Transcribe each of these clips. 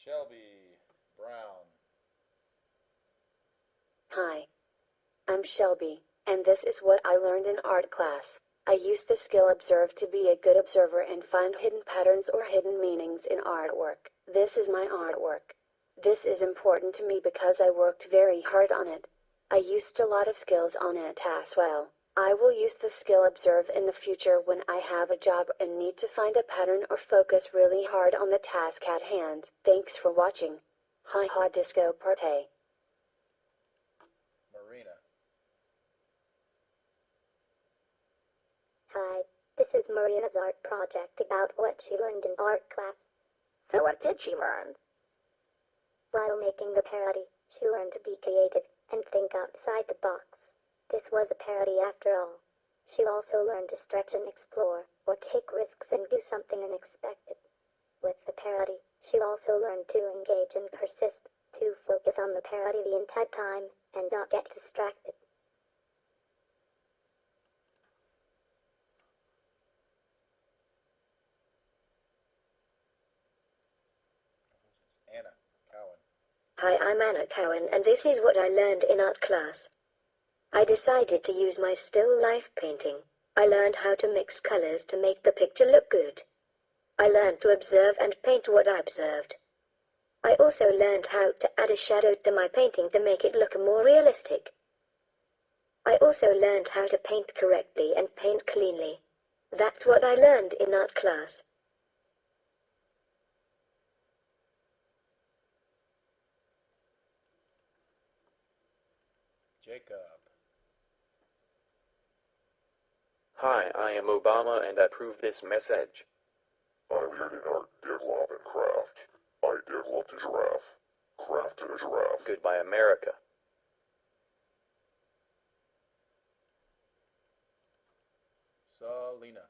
Shelby Brown. Hi, I'm Shelby, and this is what I learned in art class. I used the skill observe to be a good observer and find hidden patterns or hidden meanings in artwork. This is my artwork. This is important to me because I worked very hard on it. I used a lot of skills on it as well. I will use the skill observe in the future when I have a job and need to find a pattern or focus really hard on the task at hand. Thanks for watching. Hi ha disco party. Marina. Hi, this is Marina's art project about what she learned in art class. So what did she learn? While making the parody, she learned to be creative and think outside the box. This was a parody after all. She also learned to stretch and explore, or take risks and do something unexpected. With the parody, she also learned to engage and persist, to focus on the parody the entire time, and not get distracted. Anna Cowan. Hi, I'm Anna Cowan, and this is what I learned in art class. I decided to use my still life painting. I learned how to mix colors to make the picture look good. I learned to observe and paint what I observed. I also learned how to add a shadow to my painting to make it look more realistic. I also learned how to paint correctly and paint cleanly. That's what I learned in art class. Jacob. Hi, I am Obama and I approve this message. I learned in art, develop, and craft. I developed a giraffe. Crafted a giraffe. Goodbye, America. Selena.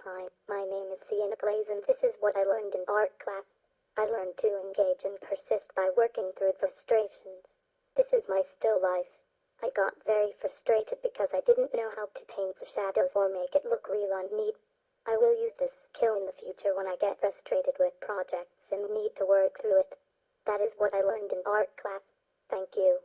Hi, my name is Sienna Glaze and this is what I learned in art class. I learned to engage and persist by working through frustrations. This is my still life. I got very frustrated because I didn't know how to paint the shadows or make it look real and neat. I will use this skill in the future when I get frustrated with projects and need to work through it. That is what I learned in art class. Thank you.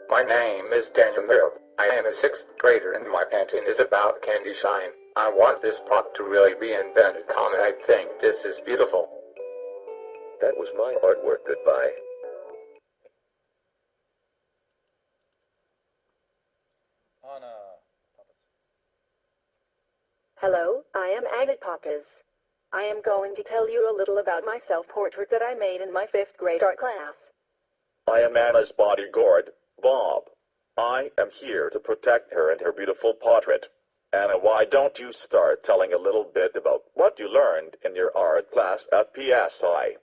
My name is Daniel Merrill. I am a 6th grader and my painting is about candy shine. I want this pot to really be invented. Comment, I think this is beautiful. That was my artwork. Goodbye. Anna. Hello, I am Agate Pappas. I am going to tell you a little about my self-portrait that I made in my 5th grade art class. I am Anna's bodyguard, Bob. I am here to protect her and her beautiful portrait. Anna, why don't you start telling a little bit about what you learned in your art class at PSI?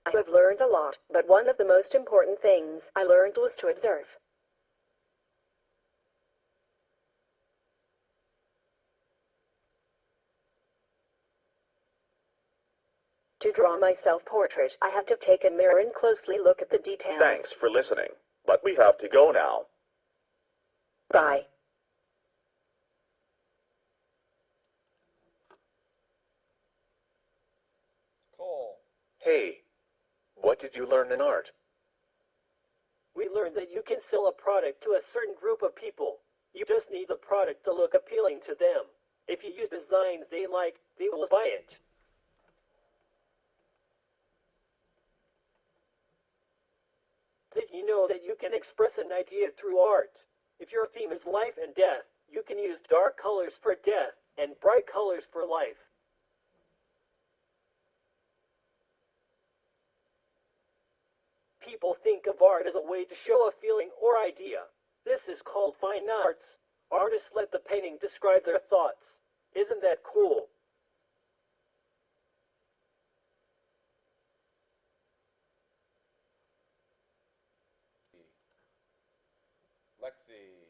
I have learned a lot, but one of the most important things I learned was to observe. To draw my self-portrait, I had to take a mirror and closely look at the details. Thanks for listening, but we have to go now. Bye. Cole. Hey, what did you learn in art? We learned that you can sell a product to a certain group of people. You just need the product to look appealing to them. If you use designs they like, they will buy it. Did you know that you can express an idea through art? If your theme is life and death, you can use dark colors for death and bright colors for life. People think of art as a way to show a feeling or idea. This is called fine arts. Artists let the painting describe their thoughts. Isn't that cool? Lexi.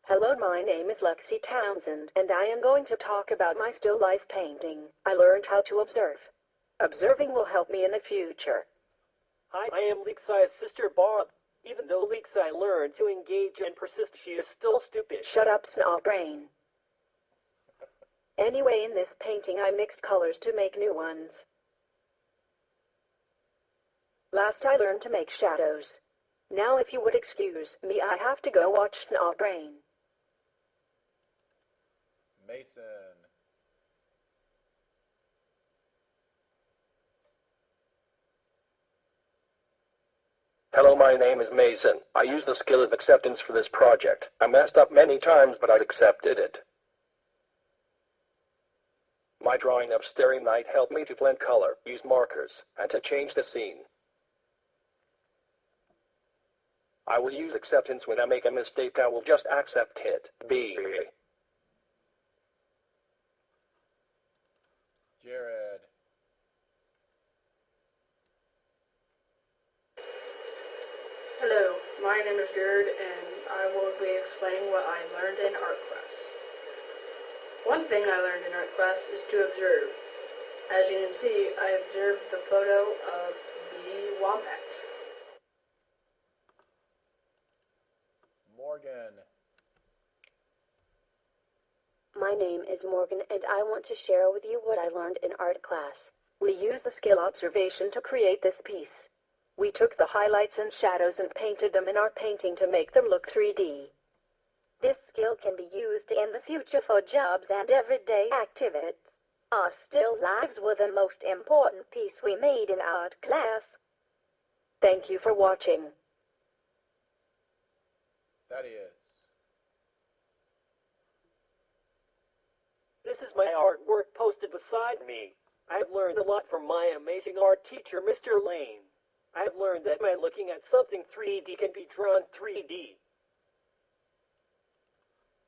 Hello, my name is Lexi Townsend, and I am going to talk about my still life painting. I learned how to observe. Observing will help me in the future. Hi, I am Leaksai's sister Bob. Even though Leaksai learned to engage and persist, she is still stupid. Shut up, snob brain. Anyway, in this painting I mixed colors to make new ones. Last I learned to make shadows. Now if you would excuse me, I have to go watch Snob Brain. Mason. Hello, my name is Mason. I use the skill of acceptance for this project. I messed up many times, but I accepted it. My drawing of Starry Night helped me to blend color, use markers, and to change the scene. I will use acceptance when I make a mistake. I will just accept it. Jared. Hello, my name is Jared, and I will be explaining what I learned in art class. One thing I learned in art class is to observe. As you can see, I observed the photo of the wombat. Morgan. My name is Morgan and I want to share with you what I learned in art class. We used the skill observation to create this piece. We took the highlights and shadows and painted them in our painting to make them look 3D. This skill can be used in the future for jobs and everyday activities. Our still lives were the most important piece we made in art class. Thank you for watching. That is. This is my artwork posted beside me. I have learned a lot from my amazing art teacher, Mr. Lane. I have learned that by looking at something 3D can be drawn 3D.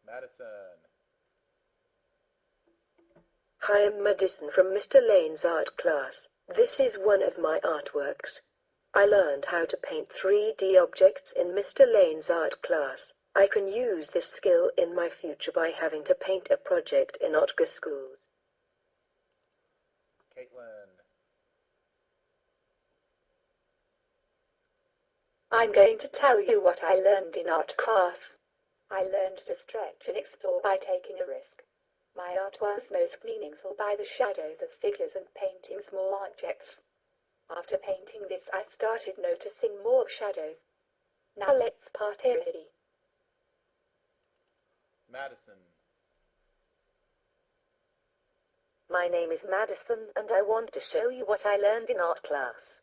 Madison. Hi, I'm Madison from Mr. Lane's art class. This is one of my artworks. I learned how to paint 3D objects in Mr. Lane's art class. I can use this skill in my future by having to paint a project in art schools. Caitlin. I'm going to tell you what I learned in art class. I learned to stretch and explore by taking a risk. My art was most meaningful by the shadows of figures and painting small objects. After painting this, I started noticing more shadows. Now let's party. Madison. My name is Madison, and I want to show you what I learned in art class.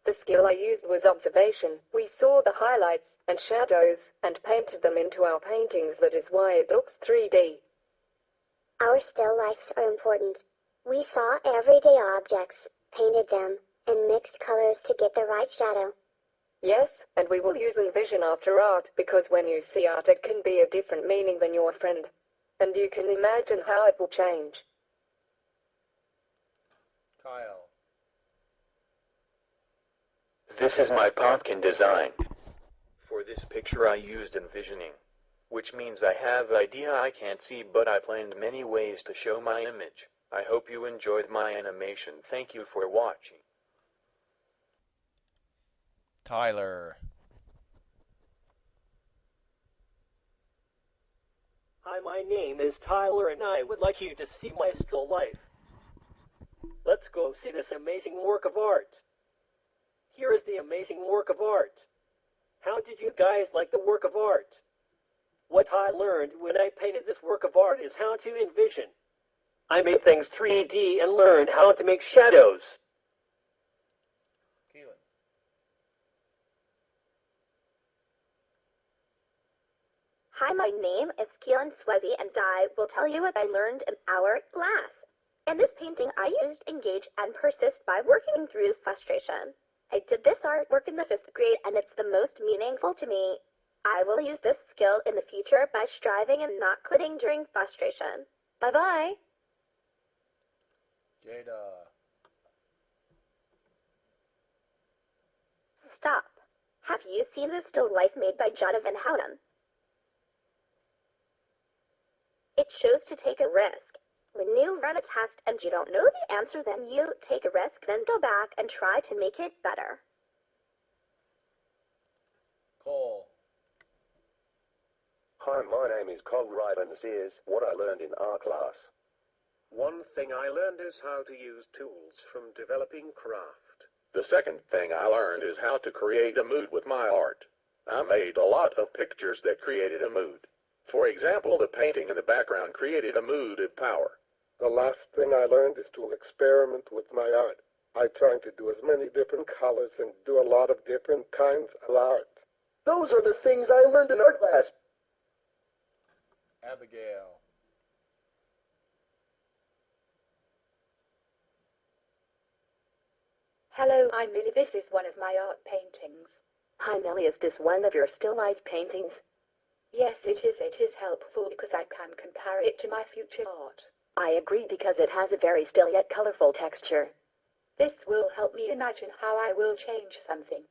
The skill I used was observation. We saw the highlights and shadows and painted them into our paintings. That is why it looks 3D. Our still lifes are important. We saw everyday objects, painted them, and mixed colors to get the right shadow. Yes, and we will use envision after art, because when you see art it can be a different meaning than your friend. And you can imagine how it will change. Kyle. This is my pumpkin design. For this picture I used envisioning, which means I have idea I can't see, but I planned many ways to show my image. I hope you enjoyed my animation. Thank you for watching. Tyler. Hi, my name is Tyler and I would like you to see my still life. Let's go see this amazing work of art. Here is the amazing work of art. How did you guys like the work of art? What I learned when I painted this work of art is how to envision. I made things 3D and learned how to make shadows. Keelan. Hi, my name is Keelan Swezzy and I will tell you what I learned in our class. In this painting, I used engage and persist by working through frustration. I did this artwork in the 5th grade and it's the most meaningful to me. I will use this skill in the future by striving and not quitting during frustration. Bye-bye. Jada. Stop. Have you seen the still life made by Jonathan Howden? It shows to take a risk. When you run a test and you don't know the answer, then you take a risk, then go back and try to make it better. Cole. Hi, my name is Conrad and this is what I learned in art class. One thing I learned is how to use tools from developing craft. The second thing I learned is how to create a mood with my art. I made a lot of pictures that created a mood. For example, the painting in the background created a mood of power. The last thing I learned is to experiment with my art. I tried to do as many different colors and do a lot of different kinds of art. Those are the things I learned in art class. Abigail. Hello, I'm Millie. This is one of my art paintings. Hi Millie, is this one of your still life paintings? Yes, it is. It is helpful because I can compare it to my future art. I agree because it has a very still yet colorful texture. This will help me imagine how I will change something.